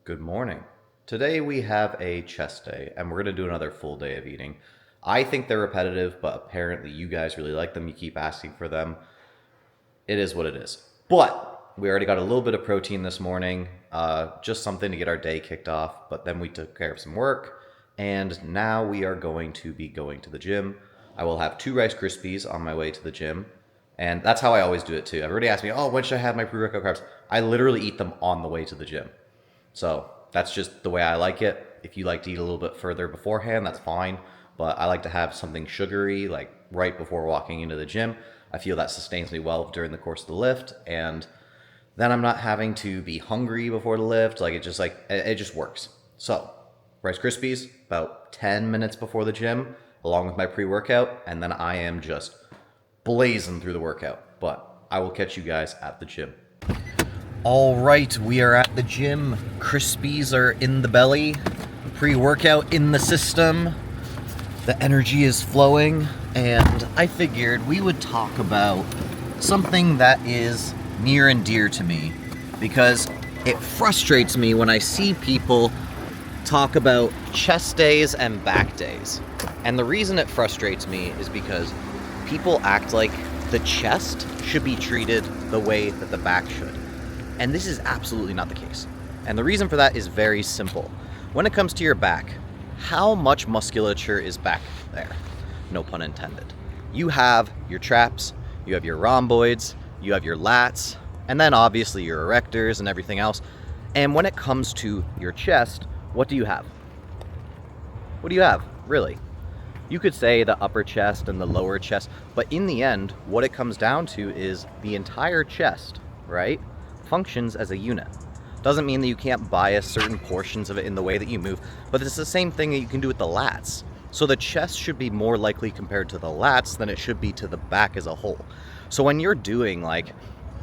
Good morning. Today we have a chest day, and we're going to do another full day of eating. I think they're repetitive, but apparently you guys really like them. You keep asking for them. It is what it is. But we already got a little bit of protein this morning, just something to get our day kicked off. But then we took care of some work, and now we are going to be going to the gym. I will have 2 Rice Krispies on my way to the gym, and that's how I always do it too. Everybody asks me, oh, when should I have my pre-workout carbs? I literally eat them on the way to the gym. So that's just the way I like it. If you like to eat a little bit further beforehand, that's fine. But I like to have something sugary, like right before walking into the gym. I feel that sustains me well during the course of the lift. And then I'm not having to be hungry before the lift. It just works. So Rice Krispies, about 10 minutes before the gym, along with my pre-workout. And then I am just blazing through the workout. But I will catch you guys at the gym. All right, we are at the gym. Krispies are in the belly, pre-workout in the system. The energy is flowing, and I figured we would talk about something that is near and dear to me, because it frustrates me when I see people talk about chest days and back days. And the reason it frustrates me is because people act like the chest should be treated the way that the back should. And this is absolutely not the case. And the reason for that is very simple. When it comes to your back, how much musculature is back there? No pun intended. You have your traps, you have your rhomboids, you have your lats, and then obviously your erectors and everything else. And when it comes to your chest, what do you have? What do you have, really? You could say the upper chest and the lower chest, but in the end, what it comes down to is the entire chest, right? Functions as a unit. Doesn't mean that you can't bias certain portions of it in the way that you move, but it's the same thing that you can do with the lats. So the chest should be more likely compared to the lats than it should be to the back as a whole. So when you're doing like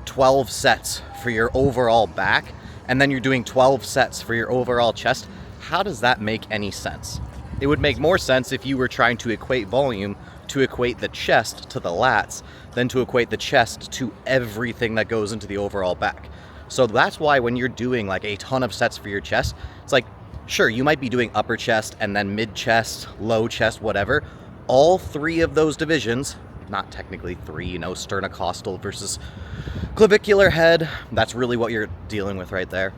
12 sets for your overall back, and then you're doing 12 sets for your overall chest, how does that make any sense? It would make more sense if you were trying to equate volume to equate the chest to the lats than to equate the chest to everything that goes into the overall back. So that's why when you're doing like a ton of sets for your chest, it's like, sure, you might be doing upper chest and then mid chest, low chest, whatever. All 3 of those divisions, not technically 3, sternocostal versus clavicular head, that's really what you're dealing with right there.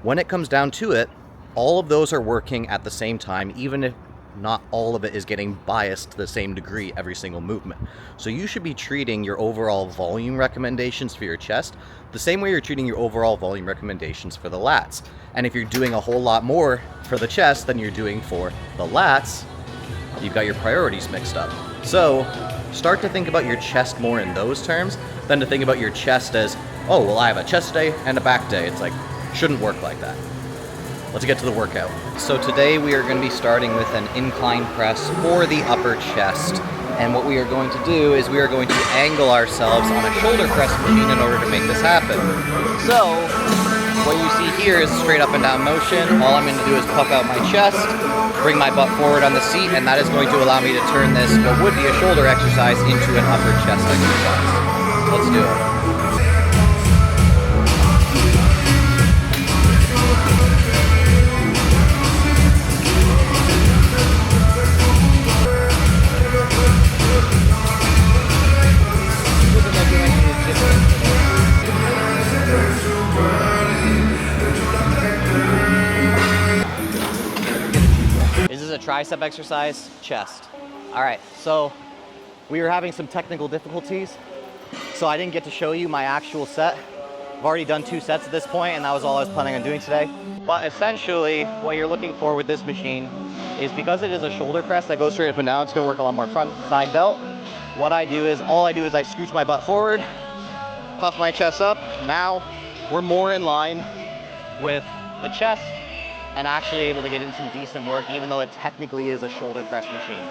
When it comes down to it, all of those are working at the same time, even if not all of it is getting biased to the same degree every single movement. So you should be treating your overall volume recommendations for your chest the same way you're treating your overall volume recommendations for the lats. And if you're doing a whole lot more for the chest than you're doing for the lats, you've got your priorities mixed up. So start to think about your chest more in those terms than to think about your chest as, oh, well, I have a chest day and a back day. It's like, shouldn't work like that. Let's get to the workout. So today we are going to be starting with an incline press for the upper chest. And what we are going to do is we are going to angle ourselves on a shoulder press machine in order to make this happen. So what you see here is straight up and down motion. All I'm going to do is puff out my chest, bring my butt forward on the seat, and that is going to allow me to turn this, what would be a shoulder exercise, into an upper chest exercise. Let's do it. Tricep exercise, chest. All right, so we were having some technical difficulties, so I didn't get to show you my actual set. I've already done 2 sets at this point, and that was all I was planning on doing today. But essentially, what you're looking for with this machine is, because it is a shoulder press that goes straight up and down, it's gonna work a lot more front side delt. What I do is, all I do is I scooch my butt forward, puff my chest up. Now we're more in line with the chest and actually able to get in some decent work, even though it technically is a shoulder press machine.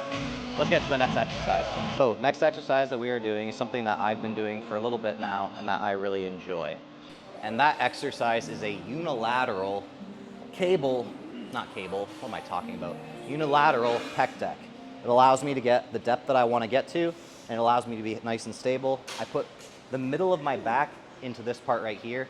Let's get to the next exercise. So next exercise that we are doing is something that I've been doing for a little bit now and that I really enjoy. And that exercise is a unilateral what am I talking about? Unilateral pec deck. It allows me to get the depth that I want to get to, and it allows me to be nice and stable. I put the middle of my back into this part right here.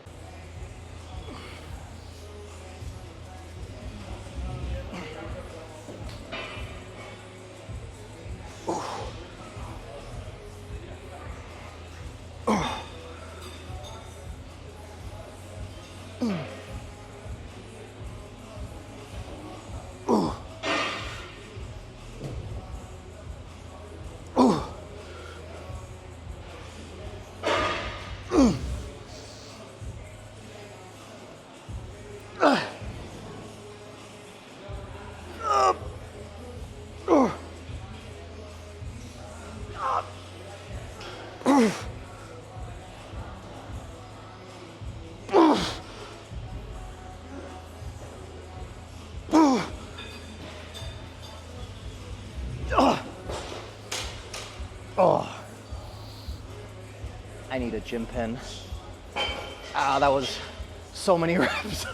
Oh, I need a gym pin. Ah, that was so many reps.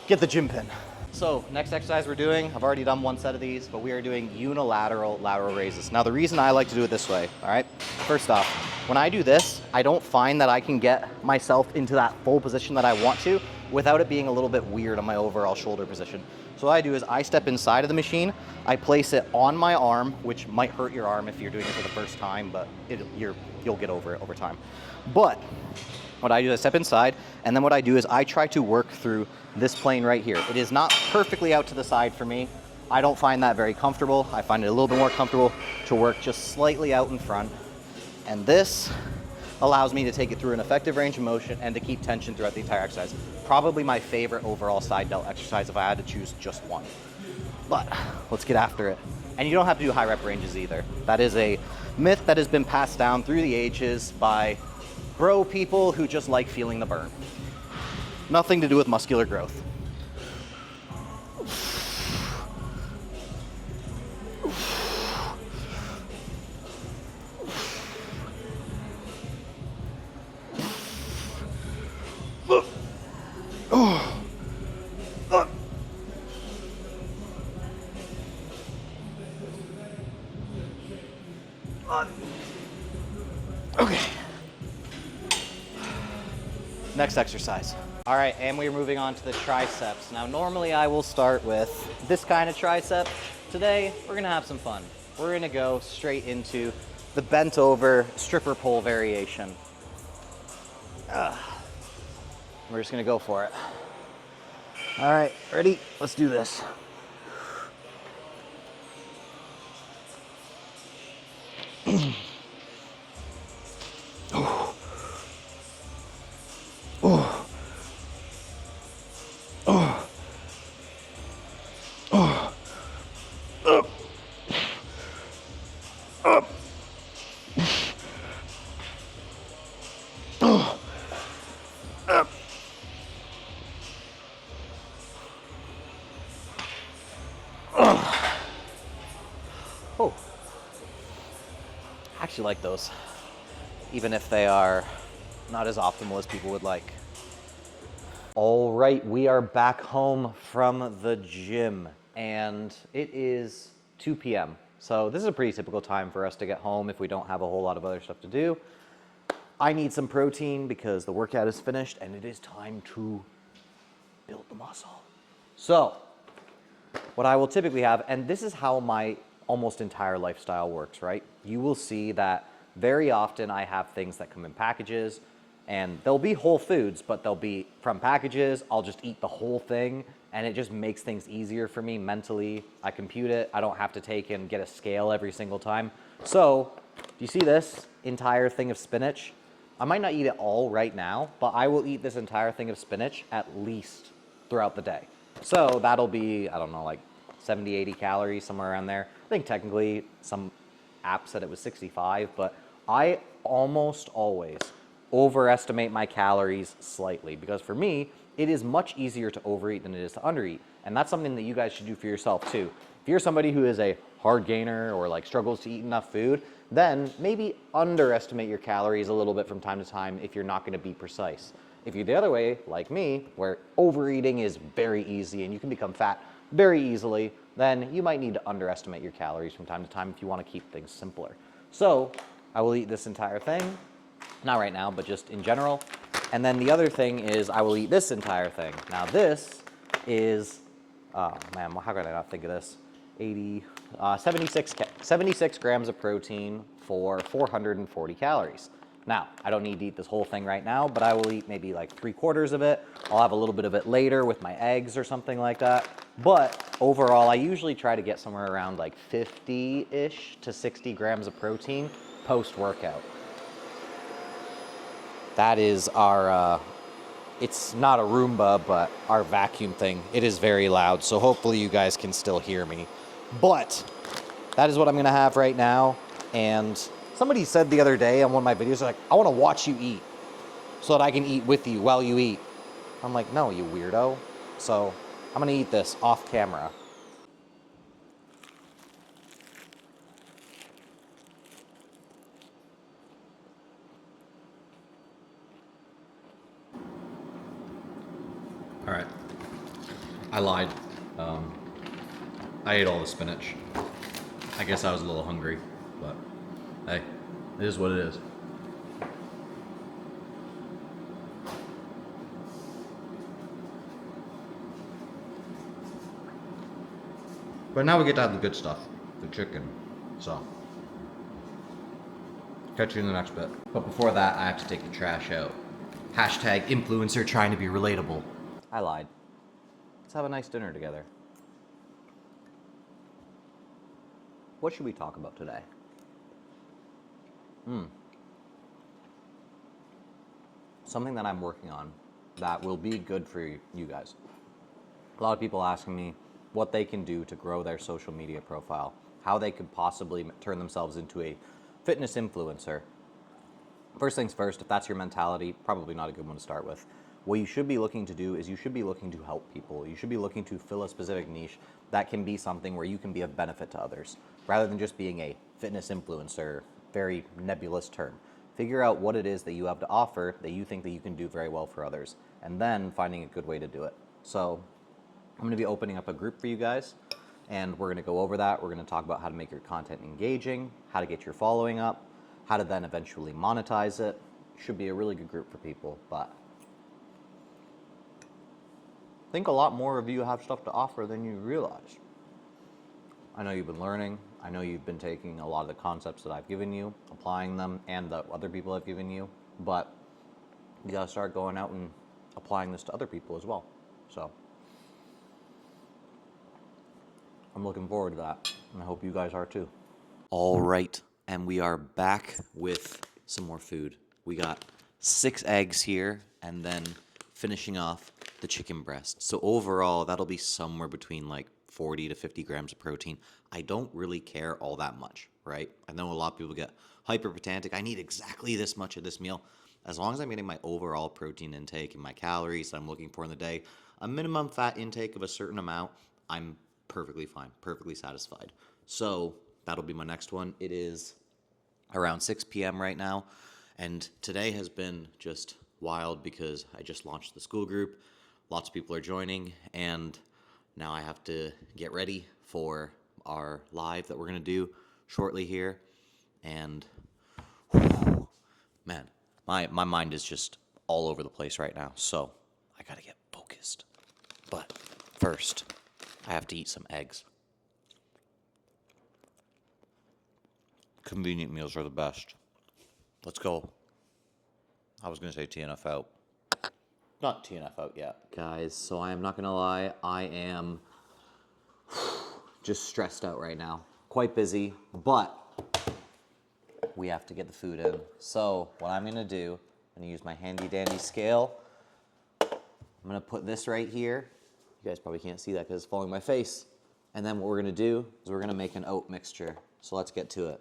Get the gym pin. So next exercise we're doing, I've already done one set of these, but we are doing unilateral lateral raises. Now the reason I like to do it this way, all right? First off, when I do this, I don't find that I can get myself into that full position that I want to without it being a little bit weird on my overall shoulder position. So what I do is I step inside of the machine, I place it on my arm, which might hurt your arm if you're doing it for the first time, but you'll get over it over time. But what I do is I step inside, and then what I do is I try to work through this plane right here. It is not perfectly out to the side for me. I don't find that very comfortable. I find it a little bit more comfortable to work just slightly out in front. And this allows me to take it through an effective range of motion and to keep tension throughout the entire exercise. Probably my favorite overall side delt exercise if I had to choose just one. But let's get after it. And you don't have to do high rep ranges either. That is a myth that has been passed down through the ages by bro people who just like feeling the burn. Nothing to do with muscular growth. Okay. Next exercise. All right, and we're moving on to the triceps. Now, normally I will start with this kind of tricep. Today, we're gonna have some fun. We're gonna go straight into the bent over stripper pole variation. We're just gonna go for it. All right, ready? Let's do this. Oh, I actually like those, even if they are not as optimal as people would like. All right, we are back home from the gym, and it is 2 p.m. So this is a pretty typical time for us to get home if we don't have a whole lot of other stuff to do. I need some protein because the workout is finished, and it is time to build the muscle. So what I will typically have, and this is how my almost entire lifestyle works, right? You will see that very often I have things that come in packages, and they'll be whole foods, but they'll be from packages. I'll just eat the whole thing, and it just makes things easier for me mentally. I compute it. I don't have to take and get a scale every single time. So, do you see this entire thing of spinach? I might not eat it all right now, but I will eat this entire thing of spinach at least throughout the day. So that'll be, I don't know, like 70, 80 calories, somewhere around there. I think technically some app said it was 65, but I almost always overestimate my calories slightly, because for me, it is much easier to overeat than it is to undereat. And that's something that you guys should do for yourself too. If you're somebody who is a hard gainer or like struggles to eat enough food, then maybe underestimate your calories a little bit from time to time if you're not gonna be precise. If you're the other way, like me, where overeating is very easy and you can become fat very easily, then you might need to underestimate your calories from time to time if you wanna keep things simpler. So I will eat this entire thing, not right now, but just in general. And then the other thing is I will eat this entire thing. Now this is, oh man, how could I not think of this? 76 grams of protein for 440 calories. Now, I don't need to eat this whole thing right now, but I will eat maybe like 3/4 of it. I'll have a little bit of it later with my eggs or something like that. But overall, I usually try to get somewhere around like 50-ish to 60 grams of protein post-workout. That is our, it's not a Roomba, but our vacuum thing. It is very loud, so hopefully you guys can still hear me. But that is what I'm gonna have right now. And somebody said the other day on one of my videos, like, I wanna watch you eat so that I can eat with you while you eat. I'm like, no, you weirdo. So I'm gonna eat this off camera. All right. I lied. I ate all the spinach. I guess I was a little hungry, but hey, it is what it is. But now we get to have the good stuff, the chicken. So, catch you in the next bit. But before that, I have to take the trash out. Hashtag influencer trying to be relatable. I lied. Let's have a nice dinner together. What should we talk about today? Something that I'm working on that will be good for you guys. A lot of people asking me what they can do to grow their social media profile, how they could possibly turn themselves into a fitness influencer. First things first, if that's your mentality, probably not a good one to start with. What you should be looking to do is you should be looking to help people. You should be looking to fill a specific niche that can be something where you can be of benefit to others, rather than just being a fitness influencer, very nebulous term. Figure out what it is that you have to offer that you think that you can do very well for others, and then finding a good way to do it. So I'm going to be opening up a group for you guys, and we're going to go over that. We're going to talk about how to make your content engaging, how to get your following up, how to then eventually monetize it. Should be a really good group for people, but I think a lot more of you have stuff to offer than you realize. I know you've been learning. I know you've been taking a lot of the concepts that I've given you, applying them, and that other people have given you, but you gotta start going out and applying this to other people as well. So I'm looking forward to that, and I hope you guys are too. All right, and we are back with some more food. We got 6 eggs here, and then finishing off the chicken breast. So overall, that'll be somewhere between like 40 to 50 grams of protein. I don't really care all that much, right? I know a lot of people get hyperpedantic. I need exactly this much of this meal. As long as I'm getting my overall protein intake and my calories that I'm looking for in the day, a minimum fat intake of a certain amount, I'm perfectly fine, perfectly satisfied. So that'll be my next one. It is around 6 p.m. right now, and today has been just wild because I just launched the school group. Lots of people are joining, and now I have to get ready for our live that we're going to do shortly here. And whew, man, my mind is just all over the place right now, so I got to get focused. But first, I have to eat some eggs. Convenient meals are the best. Let's go. I was going to say TNF out. Not TNF out yet. Guys, so I am not going to lie. I am just stressed out right now. Quite busy, but we have to get the food in. So what I'm going to do, I'm going to use my handy dandy scale. I'm going to put this right here. You guys probably can't see that because it's following my face. And then what we're going to do is we're going to make an oat mixture. So let's get to it.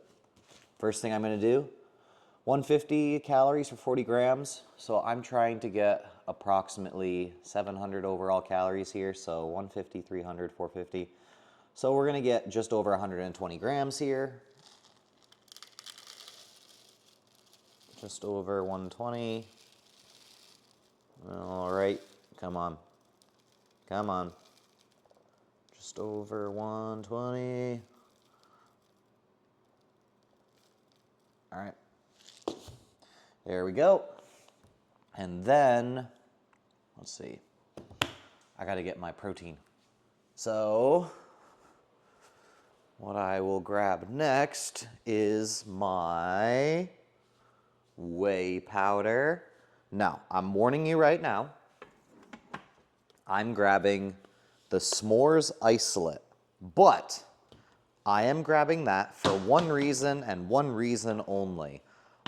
First thing I'm going to do, 150 calories for 40 grams. So I'm trying to get approximately 700 overall calories here. So 150, 300, 450. So we're going to get just over 120 grams here. Just over 120. All right, come on. Come on. Just over 120. All right. There we go. And then, let's see. I got to get my protein. So, what I will grab next is my whey powder. Now, I'm warning you right now. I'm grabbing the S'mores isolate, but I am grabbing that for one reason and one reason only.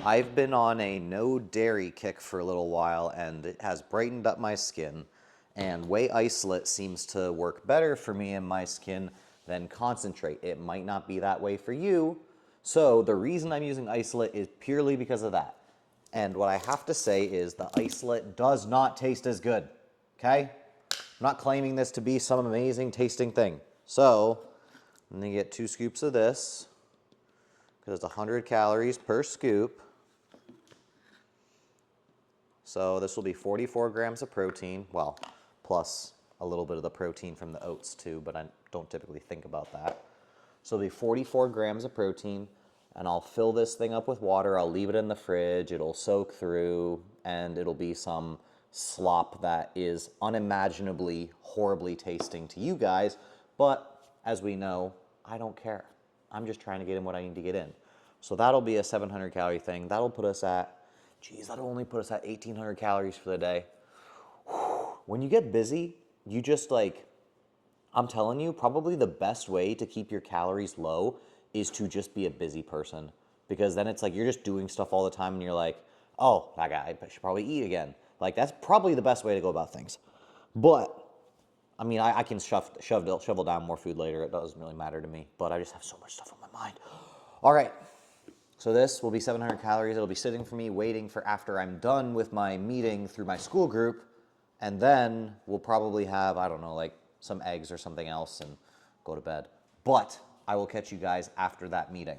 I've been on a no dairy kick for a little while, and it has brightened up my skin, and whey isolate seems to work better for me and my skin than concentrate. It might not be that way for you, so the reason I'm using isolate is purely because of that. And what I have to say is the isolate does not taste as good, okay? I'm not claiming this to be some amazing tasting thing. So I'm gonna get 2 scoops of this because it's 100 calories per scoop. So this will be 44 grams of protein. Well, plus a little bit of the protein from the oats too, but I don't typically think about that. So it'll be 44 grams of protein, and I'll fill this thing up with water. I'll leave it in the fridge. It'll soak through, and it'll be some slop that is unimaginably horribly tasting to you guys. But as we know, I don't care. I'm just trying to get in what I need to get in. So that'll be a 700 calorie thing. That'll put us at, that'll only put us at 1,800 calories for the day. When you get busy, you just like, I'm telling you, probably the best way to keep your calories low is to just be a busy person. Because then it's like you're just doing stuff all the time and you're like, oh, that guy should probably eat again. Like, that's probably the best way to go about things. But, I mean, I can shovel down more food later. It doesn't really matter to me. But I just have so much stuff on my mind. All right. So this will be 700 calories. It'll be sitting for me waiting for after I'm done with my meeting through my school group. And then we'll probably have, I don't know, like some eggs or something else and go to bed. But I will catch you guys after that meeting.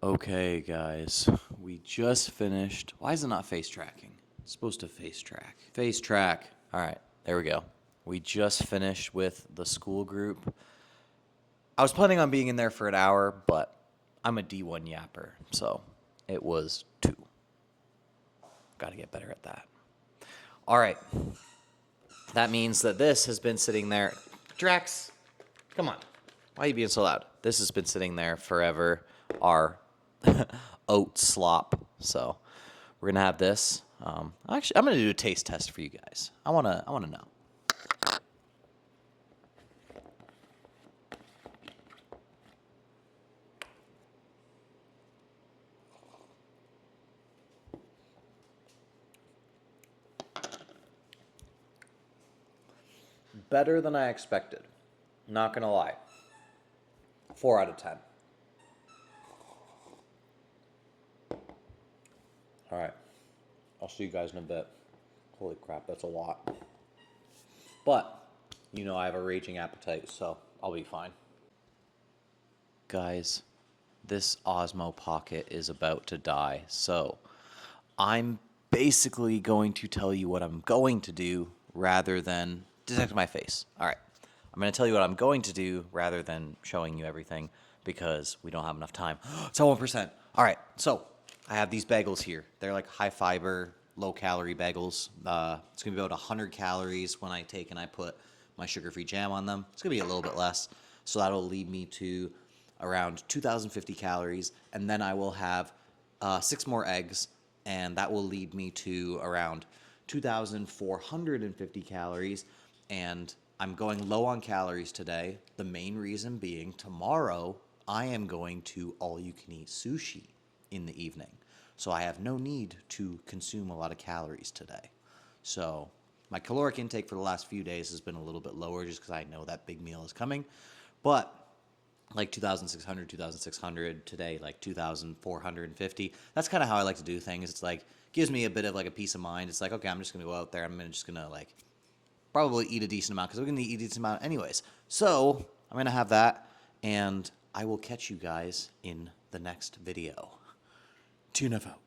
Okay, guys, we just finished. Why is it not face tracking? It's supposed to face track. Face track. All right, there we go. We just finished with the school group. I was planning on being in there for an hour, but I'm a D1 yapper, so it was 2. Got to get better at that. All right. That means that this has been sitting there. Drax, come on. Why are you being so loud? This has been sitting there forever. Our oat slop. So we're gonna have this. Actually, I'm gonna do a taste test for you guys. I wanna know. Better than I expected. Not gonna lie. 4 out of 10. All right. I'll see you guys in a bit. Holy crap, that's a lot. But, you know I have a raging appetite, so I'll be fine. Guys, this Osmo Pocket is about to die. So I'm basically going to tell you what I'm going to do rather than detect my face. All right. I'm going to tell you what I'm going to do rather than showing you everything because we don't have enough time. It's at 1%. All right. So I have these bagels here. They're like high fiber, low calorie bagels. It's going to be about 100 calories when I take and I put my sugar-free jam on them. It's going to be a little bit less. So that'll lead me to around 2,050 calories. And then I will have 6 more eggs. And that will lead me to around 2,450 calories. And I'm going low on calories today. The main reason being tomorrow I am going to all-you-can-eat sushi in the evening. So I have no need to consume a lot of calories today. So my caloric intake for the last few days has been a little bit lower just because I know that big meal is coming. But like 2,600 today, like 2,450. That's kind of how I like to do things. It's like gives me a bit of like a peace of mind. It's like, okay, I'm just going to go out there. I'm just going to like probably eat a decent amount because we're going to eat a decent amount anyways. So I'm going to have that, and I will catch you guys in the next video. Tune out.